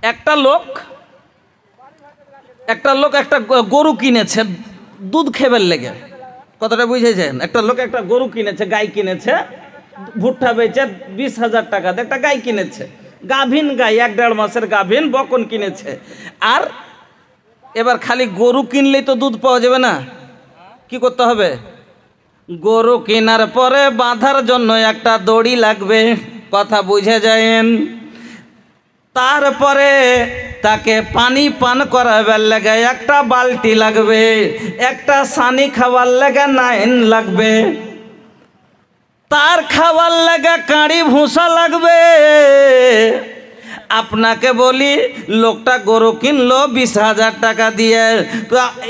একটা লোক একটা গরু কিনেছে দুধ খেবার লেগে। কথাটা বুঝেছেন? একটা লোক একটা গরু কিনেছে, গাই কিনেছে, ভুট্টা বেচে 20,000 টাকা দিয়ে একটা গাই কিনেছে। গাভীন গাই, 1-1.5 মাসের গাভীন বকন কিনেছে। আর এবার খালি গরু কিনলেই তো দুধ পাওয়া যাবে না, কি করতে হবে? গরু কেনার পরে বাঁধার জন্য একটা দড়ি লাগবে। কথা বুঝে যায়েন? তারপরে তাকে পানি পান করাবার লেগে একটা বালতি লাগবে, একটা সানি খাবার লেগে 9 লাগবে, তার খাবার লেগে কাঁড়ি ভুসা লাগবে। আপনাকে বলি, লোকটা গরু কিনলো 20,000 টাকা দিয়ে,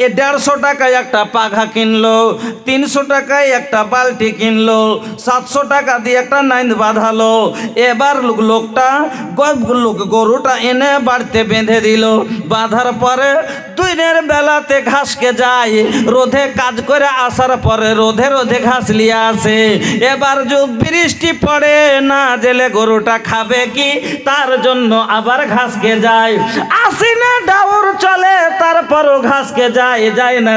150 টাকায় একটা পাঘা কিনলো, 300 টাকায় একটা বালতি কিনলো, 700 টাকা দিয়ে একটা 9 বাঁধালো। এবার লোকটা গরুটা এনে বাড়িতে বেঁধে দিল। বাঁধার পরে দিনের বেলাতে ঘাসকে যায়, রোদে কাজ করে আসার পরে রোদে ঘাস লিয়ে আসে। এবার যদি বৃষ্টি পড়ে না জেলে গরুটা খাবে কি, তার জন্য আবার ঘাসকে যায়। আসিনা ডাউর চলে, তারপরও ঘাসকে যায় না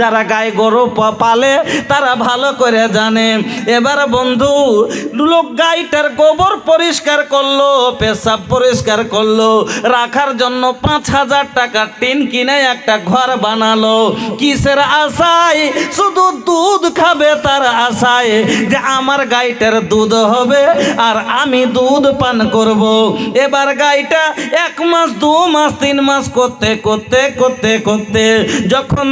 যারা গায়ে গরু পালে তারা ভালো করে জানে। এবার বন্ধু, লোক গাইটার গোবর পরিষ্কার করলো, পেশাব পরিষ্কার করলো, রাখার জন্য 5,000 টাকা টিন কিনে একটা ঘর বানালো। কিসের আশায়? শুধু দুধ খাবে তার আশায়, যে আমার গাইটার দুধ হবে আর আমি দুধ পান করব। এবার গাইটা 1 মাস 2 মাস 3 মাস করতে যখন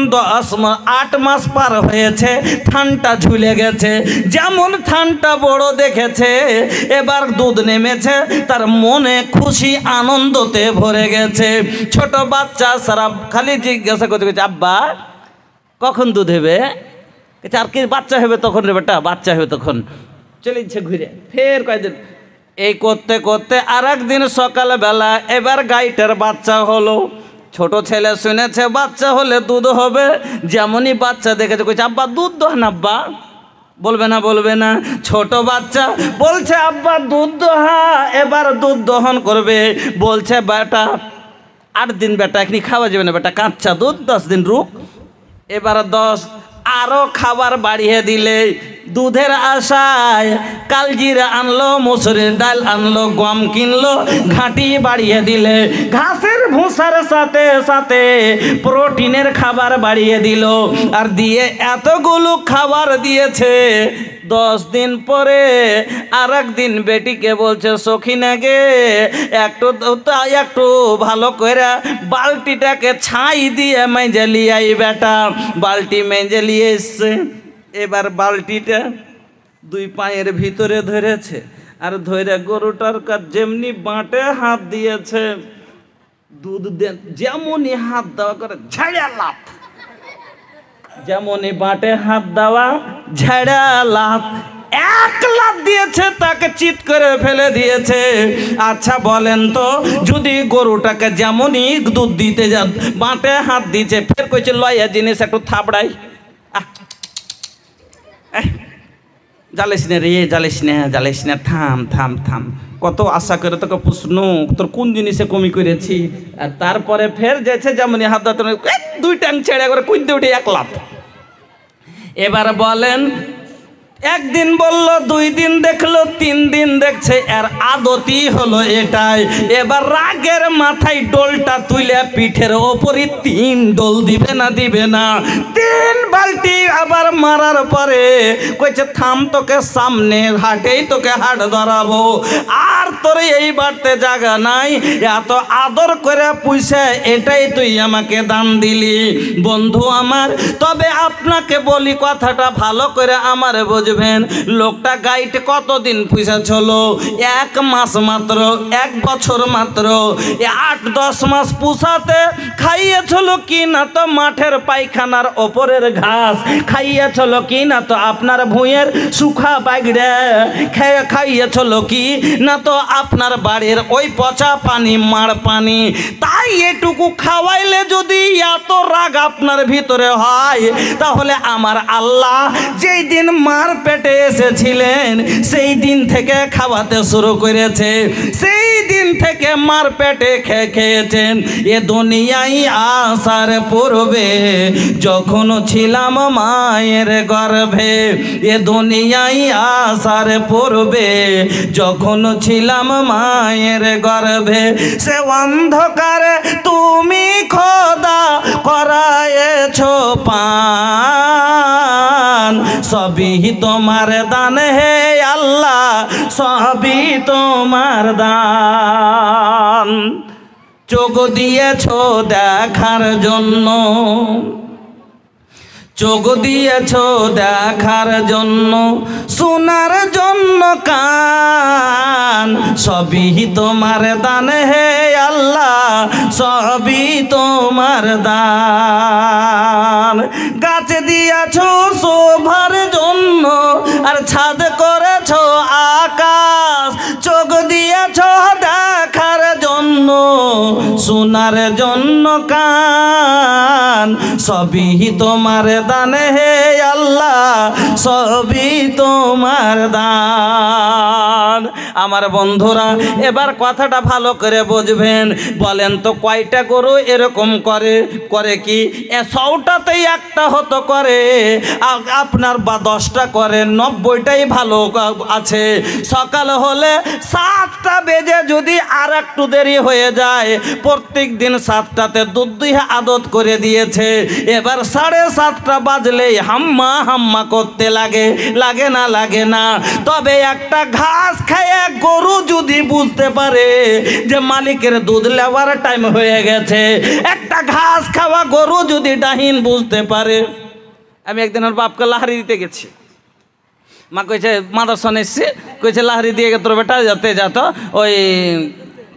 8 মাস পার হয়েছে, থানটা ঝুলে গেছে। যেমন থানটা বড় দেখেছে, এবার দুধ নেমেছে, তার মনে খুশি আনন্দতে ভরে গেছে। ছোট বাচ্চা সারা খালি জিজ্ঞাসা করতে গেছে, আব্বা কখন দুধ হবে? আর কি বাচ্চা হবে তখন রে বেটা, বাচ্চা হবে তখন। চলেছে ঘুরে ফের কয়েকদিন এই করতে আর একদিন সকালবেলা এবার গাইটার বাচ্চা হলো। ছোট ছেলে শুনেছে বাচ্চা হলে দুধ হবে, যেমনই বাচ্চা দেখেছে কইছে, আব্বা দুধ দোহান আব্বা। বলবে না। ছোট বাচ্চা বলছে, আব্বা দুধ দোহা। এবার দুধ দহন করবে। বলছে, বেটা 8 দিন বেটা এখনি খাওয়া যাবে না বেটা, কাঁচা দুধ 10 দিন রুক। এবার 10 আরো খাবার বাড়িয়ে দিলে। দুধের আশায় কালজিরা আনলো, মুসুরির ডাল আনলো, গম কিনলো, ঘাঁটি বাড়িয়ে দিলে। ঘাসের ভুসার সাথে প্রোটিনের খাবার বাড়িয়ে দিল। আর দিয়ে এতগুলো খাবার দিয়েছে। 10 দিন পরে আর একদিন বেটিকে বলছে, সখিনা গে একটু ভালো করে বালতিটাকে ছাই দিয়ে মেজে লিয়াই বেটা। বালতি মেজে লিয়ে এসছে। এবার বালতিটা 2 পায়ের ভিতরে ধরেছে, আর ধরে গরুটার যেমনি বাঁটে হাত দিয়েছে, দুধ যেমনই হাত দেওয়া করে ঝাড়া লাফ, যেমনই বাঁটে হাত দেওয়া ঝাড়া লাফ, 1 লাফ দিয়েছে, তাকে চিৎ করে ফেলে দিয়েছে। আচ্ছা বলেন তো, যদি গরুটাকে যেমনই দুধ দিতে যান বাঁটে হাত দিয়েছে, ফের কইছে লয়া জিনিস একটু থাবড়াই, জ্বালিস না থাম। কত আশা করে তোকে প্রশ্ন, তোর কোন জিনিসে কমি করেছি। আর তারপরে ফের যাচ্ছে যেমনই হাত ধরতে 2 টাং ছেড়ে করে কুইতে উঠে 1 লাফ। এবার বলেন, 1 দিন বললো, 2 দিন দেখলো, 3 দিন দেখছে, এর আদতই হলো এটাই। এবার রাগের মাথায় ডোলটা তুলে পিঠের ওপরই 3 ডোল দিবে না 3 বালতি আবার মারার পরে কইছে, থাম, তোকে সামনে হাটেই তোকে হাট ধরাবো। আর তোর এই বাড়তে জায়গা নাই, এত আদর করে পুষে এটাই তুই আমাকে দান দিলি। বন্ধু আমার, তবে আপনাকে বলি কথাটা ভালো করে আমার বুঝবেন। লোকটা গাইতে কতদিন পুষেছিল? 1 মাস মাত্র, 1 বছর মাত্র। 8-10 মাস পুষাতে খাইয়েছিল কি না তো মাঠের পায়খানার ওপরের ঘাস, খাইয়েছিল কি না তো আপনার ভুঁইয়ের শুখা বাগড়ে, খাইয়েছিল কি না তো আপনার বাড়ির ওই পচা পানি, মার পানি। তাই এটুকু খাওয়াইলে যদি এত রাগ আপনার ভিতরে হয়, তাহলে আমার আল্লাহ যেই দিন মার পেটে এসেছিলেন সেই দিন থেকে খাওয়াতে শুরু করেছে। সেই দিন থেকে মার পেটে খেয়েছেন। এ দুনিয়ায় আসার পূর্বে যখন ছিলাম মায়ের গর্ভে, এ দুনিয়ায় আসার পূর্বে যখন ছিলাম মায়ের গর্ভে, সে অন্ধকারে তুমি খোদা করায়েছো পান। সবই তোমার দান হে আল্লাহ, সবই তোমার দান। চোখ দিয়েছো দেখার জন্য, চোখ দিয়েছো দেখার জন্য, শোনার জন্য কান। সবই তোমার দান হে আল্লাহ, সবই তোমার দান। গাছ দিয়েছো শোভার জন্য আর ছাদ করেছো আকাশ। চোখ দিয়েছো দেখার জন্য, শোনার জন্য কান। সবই তোমার দান হে আল্লাহ, সবই তোমার দান। আমার বন্ধুরা, এবার কথাটা ভালো করে বুঝবেন। বলেন তো কয়টা গরু এরকম করে? করে কি 100টাতেই একটা হতো করে, আপনার বা 10টা করে, 90টাই ভালো আছে। সকাল হলে 7টা বেজে যদি আর একটু দেরি হয়ে যায়, প্রত্যেক দিন 7টাতে দুধ দুইয়ে আদত করে দিয়েছে, এবার 7:30টা বাজলেই হাম্মা হাম্মা করতে লাগে। লাগে না? লাগে না। তবে একটা ঘাস খায় গরু যদি বুঝতে পারে যে মালিকের দুধ লেওয়ার টাইম হয়ে গেছে, একটা ঘাস খাওয়া গরু যদি ডাহিন বুঝতে পারে। আমি একদিন ওর বাপকে লাহারি দিতে গেছি। মা কইছে মাদারসন এসছে, কইছে লাহারি দিয়ে তোর বেটা যাতে যাতো ওই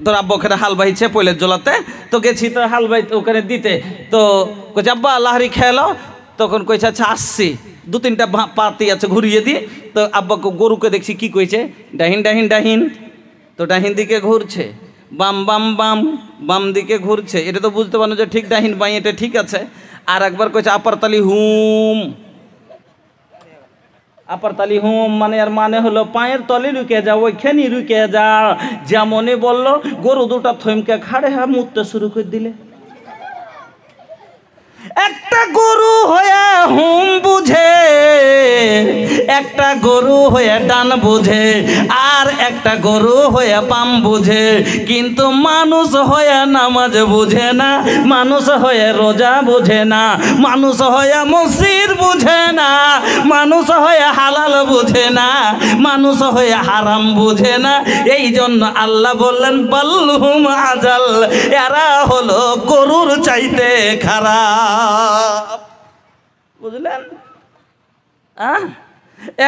তোর আব্বা ওখানে হাল বাইছে পৈলের জলাতে, তো গেছি তো হাল বাই ওখানে দিতে। তো কইছে আব্বা লাহারি খেলো। তখন কইছে আচ্ছা আসছি, 2-3টা পাতি আছে ঘুরিয়ে দিই। তো আব্বাকে গরুকে দেখছি কি কইছে, ডাহিন ডাহিন ডাহিন। তো ডাহিন দিকে ঘুরছে, বাম বাম বাম, বাম দিকে ঘুরছে। এটা তো বুঝতে পারো যে ঠিক ডাহিন বাই, এটা ঠিক আছে। আর একবার কইছে আপারতালি হুম। আপারতালি হুম মানে আর মানে হলো পায়ের তলে রুকে যা, ওইখানে রুকে যা। যেমনই বললো গরু দুটা থমকে খাড়ে মুততে শুরু করে দিলে। একটা গরু হয়ে হুম বুঝে, একটা গরু হয়ে ডান বুঝে, আর একটা গরু হয়ে বাম বুঝে। কিন্তু মানুষ হয়ে নামাজ বুঝে না, মানুষ হয়ে রোজা বুঝে না, মানুষ হয়ে মসজিদ বুঝে না, মানুষ হয়ে হালাল বুঝে না, মানুষ হয়ে হারাম বুঝে না। এই জন্য আল্লাহ বললেন বাল্লুহুম আজাল, এরা হলো গরুর চাইতে খারাপ। বুঝলেন?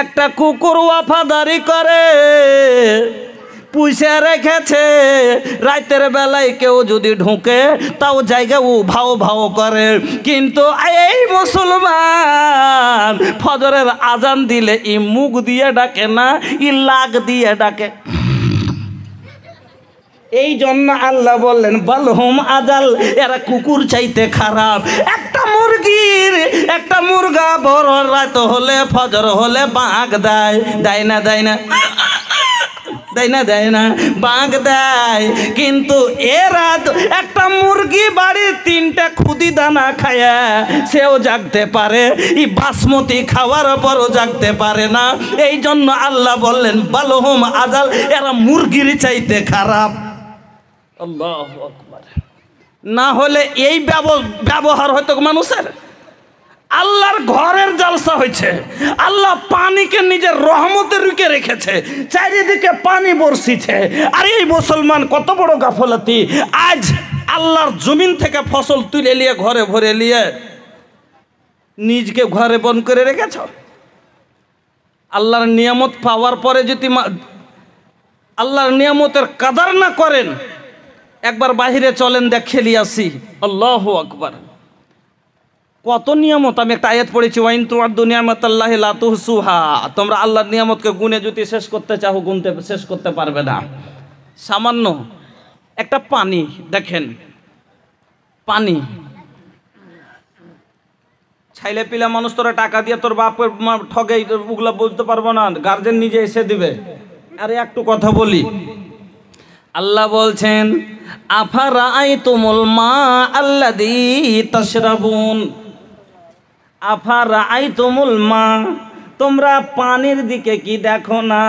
একটা কুকুর ওয়াফাদারি করে, পুষে রেখেছে, রাতের বেলায় কেউ যদি ঢুকে তাও জায়গা ও ভাও ভাও করে। কিন্তু এই মুসলমান ফজরের আজান দিলে ই মুখ দিয়ে ডাকে না, ই লাগ দিয়ে ডাকে। এই জন্য আল্লাহ বললেন বালহুম আজাল, এরা কুকুর চাইতে খারাপ। একটা মুরগা বড় রাত হলে ফজর হলে বাঘ দেয়, দেয় না? দেয় না? দেয় না? দেয় না? বাঘ দেয়। কিন্তু এরা একটা মুরগি বাড়ির 3টা খুদি দানা খায়া সেও জাগতে পারে, এই বাসমতি খাওয়ার পরও জাগতে পারে না। এই জন্য আল্লাহ বললেন বালহুম আজাল, এরা মুরগির চাইতে খারাপ। আল্লাহু আকবার। না হলে এই ব্যবহার হয়তো মানুষের। আল্লাহর ঘরের জালসা হয়েছে, আল্লাহ পানিকে নিজের রহমতে রুকে রেখেছে, চারিদিকে পানি বর্ষিছে। আর এই মুসলমান কত বড় গাফলতি, আজ আল্লাহর জমিন থেকে ফসল তুলে নিয়ে ঘরে ভরে নিয়ে নিজকে ঘরে বন্ধ করে রেখেছ। আল্লাহর নিয়ামত পাওয়ার পরে যদি আল্লাহর নিয়ামতের কাদার না করেন, একবার বাহিরে চলেন, দেখে আসি। আল্লাহু আকবার। কত নিয়ামত। আমি একটা আয়াত পড়েছি, ওয়াইন তুআদ্দু নিয়ামাতাল্লাহি লা তুহসুহা। তোমরা আল্লাহর নিয়ামতকে গুণে যদি শেষ করতে চাও, গুনতে শেষ করতে পারবে না। সামান্য একটা পানি দেখেন, পানি ছাইলে পিলা মানুষ তোরা টাকা দিয়ে তোর বাপের ঠগে ওগুলো বলতে পারবো না, গার্জেন নিজে এসে দিবে। আরে একটু কথা বলি, আল্লাহ বলছেন আফারাআইতুমুল মা আল্লাযী তাশরাবুন, আফারাআইতুমুল মা, তোমরা পানির দিকে কি দেখো না?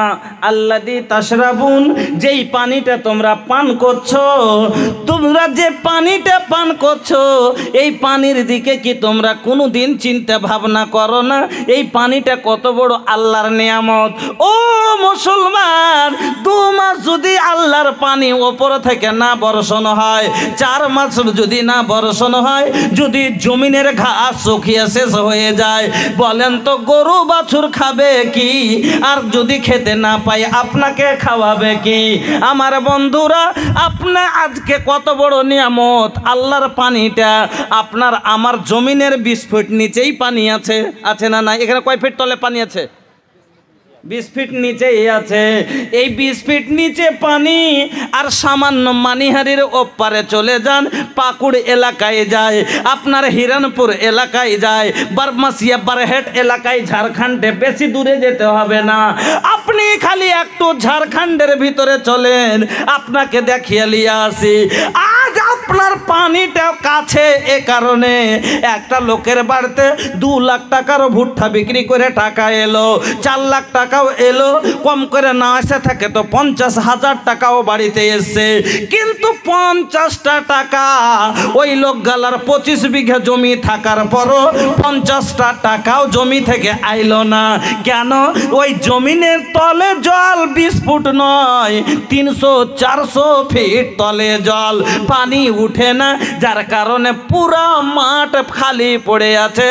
আল্লাযী তাশরাবুন, যেই পানিটা তোমরা পান করছো, তোমরা যে পানিটা পান করছো এই পানির দিকে কি তোমরা কোনোদিন চিন্তা ভাবনা করো না? এই পানিটা কত বড় আল্লাহর নিয়ামত। ও মুসলমান, 2 মাস যদি আল্লাহর পানি ওপর থেকে না বর্ষণ হয়, 4 মাস যদি না বর্ষণ হয়, যদি জমিনের ঘাস শুকিয়ে শেষ হয়ে যায়, বলেন তো গরু বাছুর খাবে কি? আর যদি খেতে না পাই আপনাকে খাওয়াবে কি? আমার বন্ধুরা, আপনার আজকে কত বড় নিয়ামত আল্লাহর পানিটা। আপনার আমার জমিনের 20 ফিট নিচেই পানি আছে, আছে না? না, এখানে কয় ফিট তলে পানি আছে? 20 ফিট নিচেই আছে। এই 20 ফিট নিচে পানি। আর সামান্য মানিহারির ওপারে চলে যান, পাকুড় এলাকায় যায়, আপনার হিরণপুর এলাকায় যায়, বারমাসিয়া বারহেট এলাকায়, ঝাড়খণ্ডে, বেশি দূরে যেতে হবে না। আপনি খালি একটু ঝাড়খণ্ডের ভিতরে চলেন, আপনাকে দেখিয়ে নিয়ে আসি। আজ আপনার পানিটা কাছে, এ কারণে একটা লোকের বাড়িতে 2 লাখ টাকার ভুট্টা বিক্রি করে টাকা এলো, 4 লাখ টাকাও এলো, কম করে না আসে থাকে তো 50,000 টাকাও বাড়িতে এসছে। কিন্তু 50টা টাকা ওই লোক গালার 25 বিঘা জমি থাকার পরও 50টা টাকাও জমি থেকে আইলো না। কেন? ওই জমিনের তলে জল 20 ফুট নয়, 300-400 ফিট তলে জল, পানি উঠে না, যার কারণে পুরা মাঠ খালি পড়ে আছে,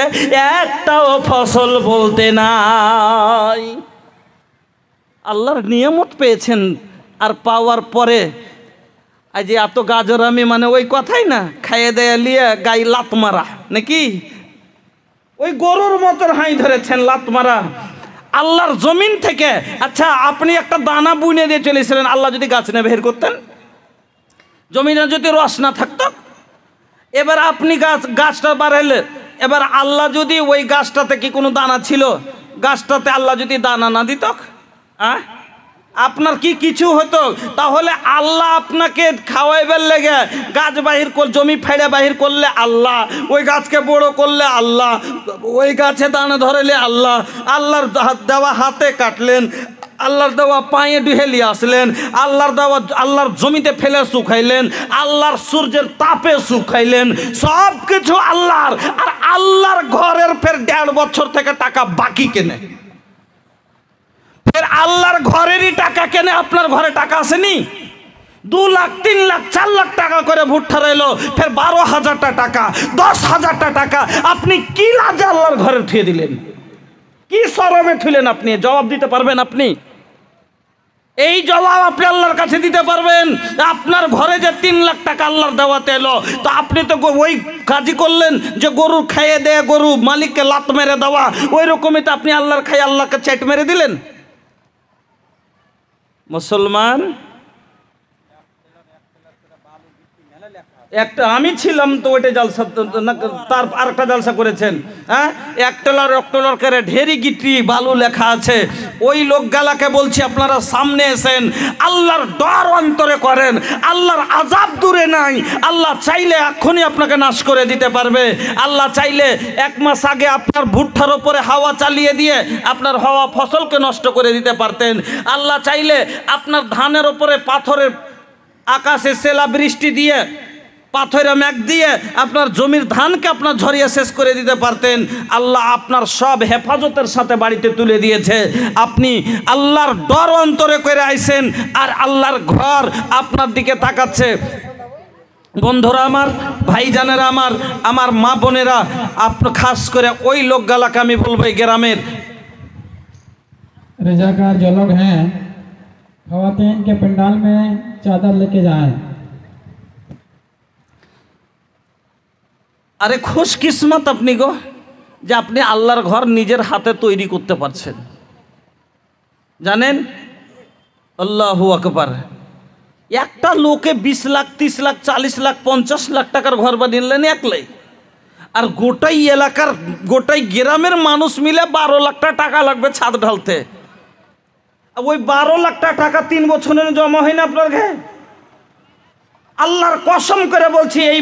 একটাও ফসল বলতে নাই। আল্লাহর নিয়ামত পেয়েছেন, আর পাওয়ার পরে আজ এত গাজর আমি, মানে ওই কথাই না, খাইয়ে দেয়া লিয়ে গাই লাত মারা, নাকি ওই গরুর মতন হাই ধরেছেন লাত মারা আল্লাহর জমিন থেকে। আচ্ছা, আপনি একটা দানা বুনে দিয়ে চলেছিলেন, আল্লাহ যদি গাছ না বের করতেন, জমিনে যদি রস না থাকতো, এবার আপনি গাছটা বাড়াইলে, এবার আল্লাহ যদি ওই গাছটাতে কি কোনো দানা ছিল, গাছটাতে আল্লাহ যদি দানা না দিত, আপনার কি কিছু হতো? তাহলে আল্লাহ আপনাকে খাওয়াইবার লেগে গাছ বাহির জমি ফেড়ে বাহির করলে আল্লাহ, ওই গাছকে বড় করলে আল্লাহ, ওই গাছে দানা ধরাইলে আল্লাহ, আল্লাহর দেওয়া হাতে কাটলেন, আল্লাহর দেওয়া পায়ে ডুহে নিয়ে আসলেন, আল্লাহর দেওয়া আল্লাহর জমিতে ফেলে শুকাইলেন, আল্লাহর সূর্যের তাপে শুকাইলেন, সব কিছু আল্লাহর। আর আল্লাহর ঘরের ফের 1.5 বছর থেকে টাকা বাকি কেনে, ফের আল্লাহর ঘরেরই টাকা কেনে। আপনার ঘরে টাকা আসেনি? 2 লাখ 3 লাখ 4 লাখ টাকা করে ভুট্টা রইল, ফের 12,000টা টাকা, 10,000টা টাকা আপনি কি লাজে আল্লাহর ঘরে থুয়ে দিলেন? কি শরমে থুলেন? আপনি জবাব দিতে পারবেন? আপনি এই জবাব আপনি আল্লাহর কাছে দিতে পারবেন? আপনার ঘরে যে 3 লাখ টাকা আল্লাহর দেওয়াতে এলো, তো আপনি তো ওই কাজই করলেন যে গরু খাইয়ে দেয়, গরু মালিককে লাত মেরে দেওয়া, ওই রকমই তো আপনি আল্লাহর খাই আল্লাহকে চেট মেরে দিলেন। মুসলমান, একটা আমি ছিলাম তো ওইটা জালসা, তার আরেকটা জালসা করেছেন, হ্যাঁ, 1 ট্রলার করে ঢেরি গিট্টি বালু লেখা আছে। ওই লোকগুলাকে বলছি আপনারা সামনে এসেন, আল্লাহর ডর অন্তরে করেন, আল্লাহর আযাব দূরে নাই। আল্লাহ চাইলে এখনই আপনাকে নাশ করে দিতে পারবে। আল্লাহ চাইলে 1 মাস আগে আপনার ভুট্টার ওপরে হাওয়া চালিয়ে দিয়ে আপনার হওয়া ফসলকে নষ্ট করে দিতে পারতেন। আল্লাহ চাইলে আপনার ধানের ওপরে পাথরের আকাশে সেলা বৃষ্টি দিয়ে, পাথরে মেঘ দিয়ে আপনার জমির ধানকে আপনার ঝরিয়ে শেষ করে দিতে পারতেন। আল্লাহ আপনার সব হেফাজতের সাথে বাড়িতে তুলে দিয়েছে। আপনি আল্লাহর ডর অন্তরে করে আইছেন, আর আল্লাহর ঘর আপনার দিকে তাকাচ্ছে। বন্ধুরা আমার, ভাইজানেরা আমার, আমার মা বোনেরা, আপনার খাস করে ওই লোকগুলাকে আমি বলবো, এই গ্রামের रजाकार जो लोग हैं, ख़वातीन के पंडाल में चादर लेके जाएं। আরে খুশকিসমত আপনি গো, যে আপনি আল্লাহর ঘর নিজের হাতে তৈরি করতে পারছেন। জানেন, আল্লাহু আকবার, একটা লোকে 20 লাখ 30 লাখ 40 লাখ 50 লাখ টাকার ঘর বানিয়ে নিলেন একলাই, আর গোটাই এলাকার গোটাই গ্রামের মানুষ মিলে 12 লাখ টাকা লাগবে ছাদ ঢালতে। ওই 12 লাখ টাকা 3 বছরের জমা হয় না আপনার ঘরে? আল্লাহর কসম করে বলছি, এই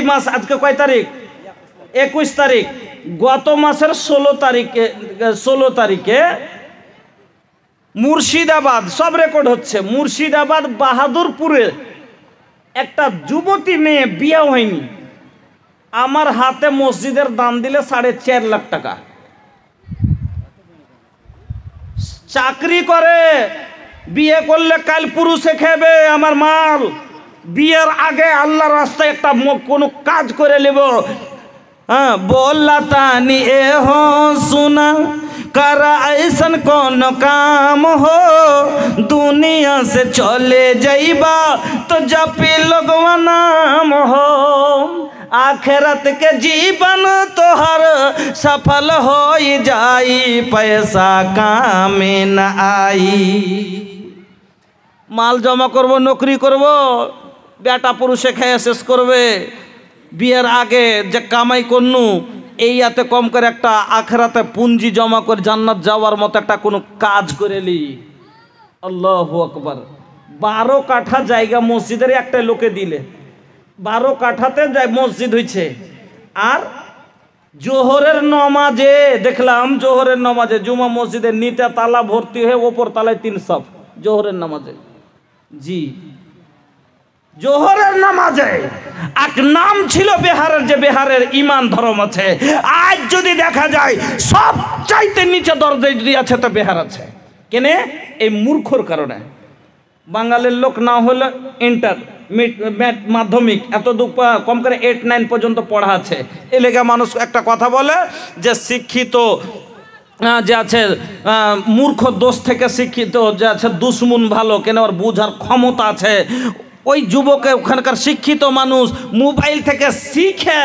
মাস আজকে কয় তারিখ? 21 তারিখ। গত মাসের 16 তারিখে মুর্শিদাবাদ, সব রেকর্ড হচ্ছে, মুর্শিদাবাদ বাহাদুরপুরে একটা যুবতী মেয়ে, বিয়ে হয়নি, আমার হাতে মসজিদের দান দিলে 4.5 লাখ টাকা। চাকরি করে, বিয়ে করলে কাল পুরুষে খেবে আমার মাল। বিয়ের আগে আল্লাহর রাস্তায় একটা কোনো কাজ করে নেব। हाँ बोला तानी ए हो सुना करा ऐसन कौन काम हो, दुनिया से चले जाइबा तो जपी लोगवा नाम हो, आखिरत के जीवन तोहर सफल हो जाई, पैसा काम न आई। माल जमा करबो, नौकरी करबो, बेटा पुरुषे खेয়ে শেষ করবে। বিয়ের আগে যে কামাই করনু, এই ইয়াতে কম করে একটা আখেরাতে পুঁজি জমা করে জান্নাত যাওয়ার মতো একটা কোনো কাজ করেলি। আল্লাহু আকবার। 12 কাঠা জায়গা মসজিদের একটা লোকে দিলে, 12 কাঠাতে মসজিদ হয়েছে। আর জোহরের নমাজে দেখলাম, জোহরের নমাজে জুমা মসজিদের নিচে তালা ভর্তি হয়ে ওপর তালায় 3 সাফ জোহরের নামাজে। জি, জোহরের নামাজে এক নাম ছিল বিহারের, যে বিহারের ইমান ধর্ম আছে। আজ যদি দেখা যায় সব চাইতে নিচে দরজায় যদি আছে তো বিহার আছে। কেনে? এই মূর্খর কারণে। বাঙালির লোক না হলে মাধ্যমিক এত কম করে 8-9 পর্যন্ত পড়া আছে। এ লেগে মানুষ একটা কথা বলে যে শিক্ষিত যে আছে মূর্খ দোষ থেকে শিক্ষিত যে আছে দুশ্মন ভালো, কেন ওর বুঝার ক্ষমতা আছে। ওই যুবকের ওখানকার শিক্ষিত মানুষ মোবাইল থেকে শিখে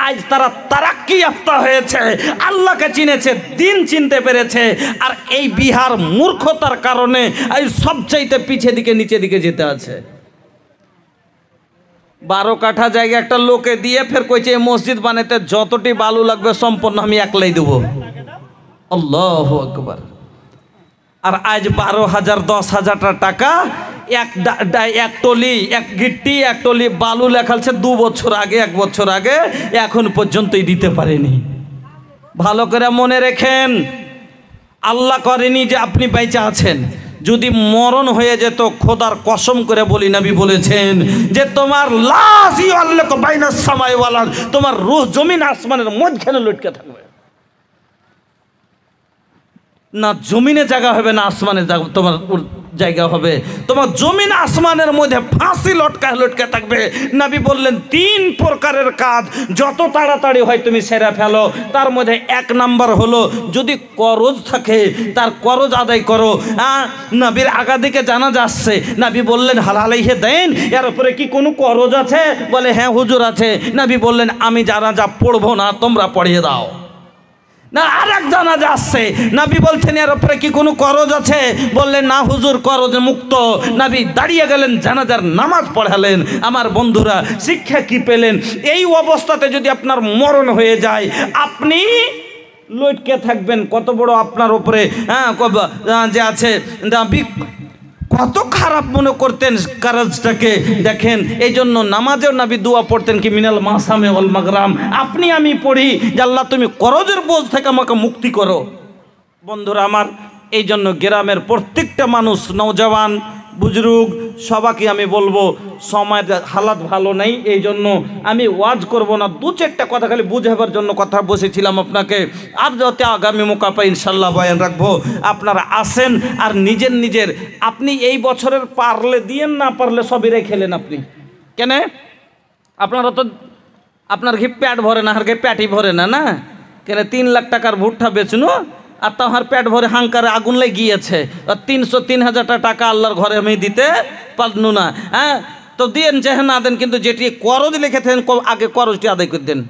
আজ তারা তারাক্কি ইয়াফতা হয়েছে, আল্লাহকে চিনেছে, দিন চিনতে পেরেছে। আর এই বিহার মূর্খতার কারণে এই সবচাইতে পিছে দিকে নিচে দিকে যেতে আছে। 12 কাঠা জায়গা একটা লোকে দিয়ে ফের কইছে এই মসজিদ বানাতে যতটি বালু লাগবে সম্পূর্ণ আমি একলাই দেব। আল্লাহু আকবার। আর আজ 12,000 10,000 টাকা এক টলি, এক গিট্টি, এক টলি বালু লেখালছে 2 বছর আগে, 1 বছর আগে, এখন পর্যন্তই দিতে পারেনি। ভালো করে মনে রেখেন, আল্লাহ করেনি যে আপনি বেঁচে আছেন। যদি মরণ হয়ে যেত, খোদার কসম করে বলি, নবী বলেছেন যে তোমার লাশ ইয়াল্লাকু বাইনাস সামাই ওয়াল আরদ, তোমার রূহ জমিন আসমানের মধ্যখানে লটকে থাকবে। না জমিনে জায়গা হবে, না আসমানে তোমার জায়গা হবে। তোমার জমিন আসমানের মধ্যে ফাঁসি লটকে থাকবে। নবী বললেন 3 প্রকারের কাজ যত তাড়াতাড়ি হয় তুমি সেরে ফেলো। তার মধ্যে 1 নাম্বার হলো, যদি করজ থাকে তার করজ আদায় করো। নবীর আগা দিকে জানাজা আসছে, নবী বললেন হালালাইহে দেন, এর উপরে কি কোনো করজ আছে? বলে হ্যাঁ হুজুর আছে। নবী বললেন আমি জানাজা পড়বো না, তোমরা পড়িয়ে দাও। না আরেক জানাজা আসছে, নবী বলছেন এর উপরে কি কোনো করজ আছে? বললেন না হুজুর, করজ মুক্ত। নবী দাঁড়িয়ে গেলেন, জানাজার নামাজ পড়ালেন। আমার বন্ধুরা, শিক্ষা কি পেলেন? এই অবস্থাতে যদি আপনার মরণ হয়ে যায়, আপনি লটকে থাকবেন। কত বড় আপনার উপরে যে আছে কত খারাপ মনে করতেন কাজটাকে। দেখেন, এই জন্য নামাজেও নবী দোয়া পড়তেন কি মিনাল মাসামে ওয়াল মাগরাম। আপনি আমি পড়ি যে আল্লাহ তুমি করজের বোঝ থেকে আমাকে মুক্তি করো। বন্ধুরা আমার, এই জন্য গ্রামের প্রত্যেকটা মানুষ, নওজওয়ান বুজরুগ সবাইকে আমি বলবো, সময়ের হালাত ভালো নেই, এই জন্য আমি ওয়াজ করব না। 2-4টা কথা খালি বুঝাবার জন্য কথা বসেছিলাম আপনাকে। আর যাতে আগামী মোকা পাই ইনশাল্লাহ বয়ান রাখবো। আপনারা আসেন আর নিজের আপনি এই বছরের পারলে দিয়েন, না পারলে সবই রেখেলেন আপনি। কেন? আপনারা তো আপনার ঘি প্যাট ভরে না, আর ঘি প্যাটই ভরে না, না কেন? 3 লাখ টাকার ভুট্টা বেচনো আর তাহার পেট ভরে হাঙ্কারে আগুন লেগিয়েছে। 300-3,000 টাকা আল্লাহর ঘরে আমি দিতে পারনু না। হ্যাঁ, তো দিয়েন, যে না দেন, কিন্তু যেটি করজ লিখেছেন আগে করজটি আদায় করে দেন।